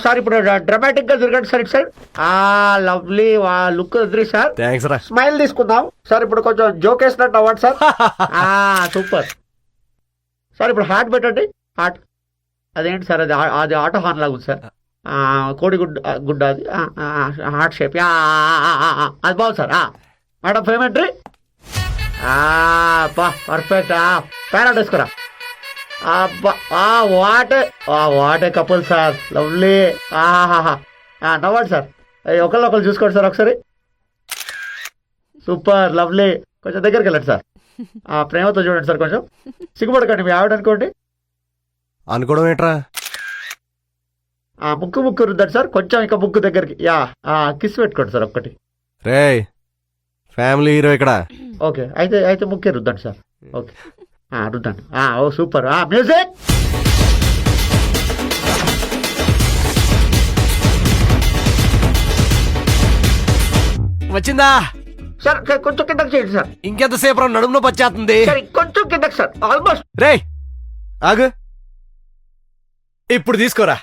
Sir ఇప్పుడు dramatic గా తిరగండి సార్ ఇటు సైడ్. లవ్లీ లుక్ వదిలి సార్. థ్యాంక్స్ రా. స్మైల్ తీసుకుందాం సార్. ఇప్పుడు కొంచెం జోక్ వేసినట్టు అవ్వండి సార్. Super sir. ఇప్పుడు హార్ట్ పెట్టండి. హార్ట్ అదేంటి సార్? అది ఆటో హార్న్ లాగా ఉంది సార్. కోడి గుడ్డ అది హార్ట్ షేప్. అది బాగుంది సార్. మేడం పేమెంట్రీ పర్ఫెక్ట్. ప్యారెట్ వేసుకురా. What a couple sir. లవ్లీ. నవ్వండి సార్. ఒకళ్ళు చూసుకోండి సార్ ఒకసారి. Super lovely. కొంచెం దగ్గరికి వెళ్ళండి సార్. ప్రేమతో చూడండి సార్. కొంచెం సిగ్గుపడకండి. మీ ఆవిడ అనుకోండి. అనుకోవడం ఏంట్రా? ముక్కు రుద్దండి సార్. కొంచెం ఇంకా ముక్కు దగ్గరికి. కిస్ పెట్టుకోండి సార్ ఒక్కటి. రే ఫ్యామిలీ హీరో ఇక్కడ. ఓకే అయితే ముక్కే రుద్దండి సార్. ఓకే రుద్దండి. ఓ సూపర్. మ్యూజిక్. వచ్చిందా సార్? కొంచెం కిందకి చేయండి సార్. ఇంకెంతసేపు రా, నడుములో పచ్చేస్తుంది. సార్ కొంచెం కిందకి సార్. ఆల్మోస్ట్. రే ఆగు, ఇప్పుడు తీసుకోరా.